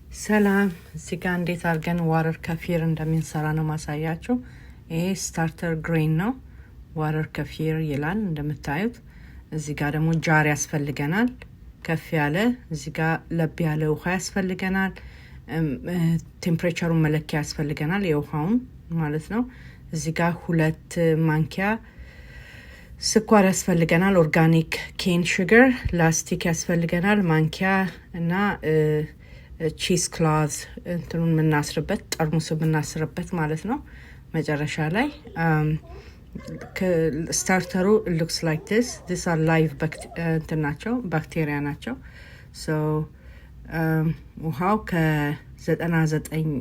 ሰላም እዚህ ጋር እንዴት አድርገን ዋተር ከፊር እንደምንሰራ ነው ማሳያችሁ። ይሄ ስታርተር ግሬን ነው። ዋተር ከፊር ይላል እንደምታዩት። እዚህ ጋር ደግሞ ጃር ያስፈልገናል ከፍ ያለ። እዚህ ጋር ለብ ያለ ውሃ ያስፈልገናል። ቴምፕሬቸሩን መለኪያ ያስፈልገናል የውሃውን ማለት ነው። እዚህ ጋር 2 ማንኪያ ስኳር ያስፈልገናል። ኦርጋኒክ ኬን ሹገር ላስቲክ ያስፈልገናል ማንኪያ እና ቺዝ ክላዝ እንትኑን ምናስርበት ጠርሙስ ምናስርበት ማለት ነው። መጨረሻ ላይ ስታርተሩ looks like this are live ባክቴሪያ ናቸው። so ውሃው ከ99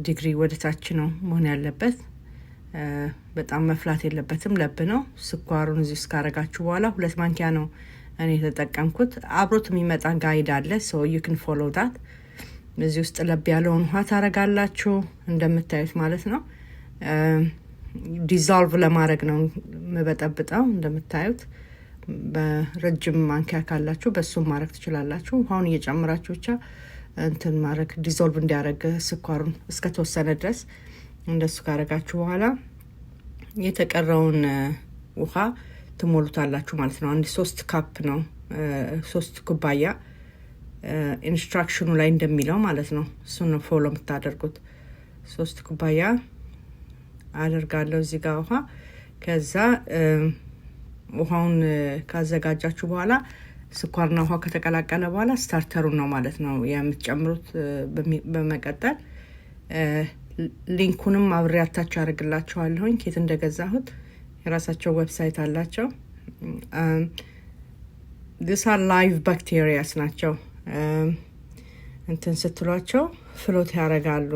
ዲግሪ ወደ ታች ነው መሆን ያለበት። በጣም መፍላት የለበትም፣ ለብ ነው። ስኳሩን እዚህ እስካረጋችሁ በኋላ 2 ማንኪያ ነው እኔ ተጠቀምኩት። አብሮት የሚመጣ ጋይድ አለ so you can follow that። እዚህ ውስጥ ለብ ያለውን ውሃ ታረጋላችሁ እንደምታዩት ማለት ነው። ዲዞልቭ ለማድረግ ነው መበጠብጣው እንደምታዩት። በረጅም ማንኪያ ካላችሁ በሱም ማድረግ ትችላላችሁ። ውሃውን እየጨመራችሁ ብቻ እንትን ማድረግ ዲዞልቭ እንዲያደርግ ስኳሩን እስከተወሰነ ድረስ እንደሱ ካረጋችሁ በኋላ የተቀረውን ውሃ ትሞሉታላችሁ ማለት ነው። አንድ 3 ካፕ ነው 3 ኩባያ ኢንስትራክሽኑ ላይ እንደሚለው ማለት ነው። እሱን ፎሎ የምታደርጉት 3 ኩባያ አደርጋለሁ እዚህ ጋር ውሃ። ከዛ ውሃውን ካዘጋጃችሁ በኋላ ስኳርና ውሃ ከተቀላቀለ በኋላ ስታርተሩን ነው ማለት ነው የምትጨምሩት። በመቀጠል ሊንኩንም አብሬ አታች አደርግላችኋለሁ ከየት እንደገዛሁት። የራሳቸው ዌብሳይት አላቸው። these are live bacteria ናቸው። እንትን ስትሏቸው ፍሎት ያደርጋሉ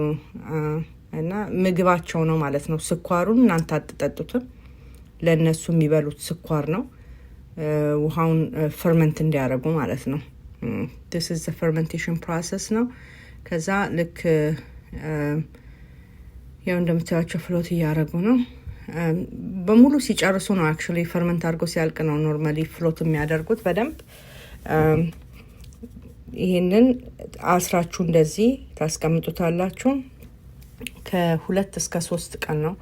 እና ምግባቸው ነው ማለት ነው። ስኳሩን እናንተ አትጠጡትም፣ ለነሱ የሚበሉት ስኳር ነው። ውሃውን ፈርመንት እንዲያደርጉ ማለት ነው። this is the fermentation process ነው። ከዛ ልክ ያው እንደምታዩቸው ፍሎት እያደረጉ ነው። በሙሉ ሲጨርሱ ነው actually ፈርመንት አድርጎ ሲያልቅ ነው ኖርማሊ ፍሎት የሚያደርጉት በደንብ። ይሄንን አስራችሁ እንደዚህ ታስቀምጡታላችሁ። ከ2 እስከ 3 ቀን ነው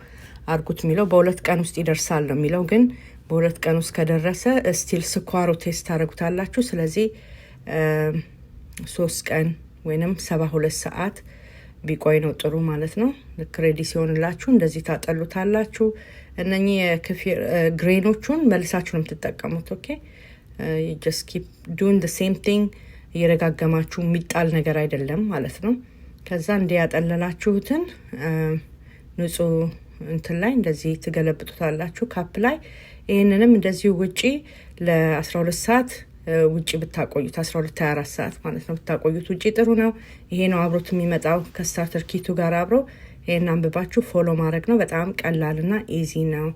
አርጉት የሚለው። በ2 ቀን ውስጥ ይደርሳል ነው የሚለው፣ ግን በ2 ቀን ውስጥ ከደረሰ ስቲል ስኳሩ ቴስት ታደርጉታላችሁ። ስለዚህ 3 ቀን ወይንም 72 ሰዓት ቢቆይ ነው ጥሩ ማለት ነው። ልክ ሬዲ ሲሆንላችሁ እንደዚህ ታጠሉታላችሁ። እነኚህ የከፊር ግሬኖቹን መልሳችሁ ነው የምትጠቀሙት። ኦኬ you just keep doing the same thing። እየረጋገማችሁ የሚጣል ነገር አይደለም ማለት ነው። ከዛ እንዲያጠለላችሁትን ንጹህ እንትን ላይ እንደዚህ ትገለብጡታላችሁ ካፕ ላይ። ይሄንንም እንደዚህ ውጪ ለ12 ሰዓት ውጪ ብታቆዩት 12-24 ሰዓት ማለት ነው ብታቆዩት ውጪ ጥሩ ነው። ይሄ ነው አብሮት የሚመጣው ከስታርተር ኪቱ ጋር አብሮ። ይሄን አንብባችሁ ፎሎ ማድረግ ነው። በጣም ቀላልና ኢዚ ነው።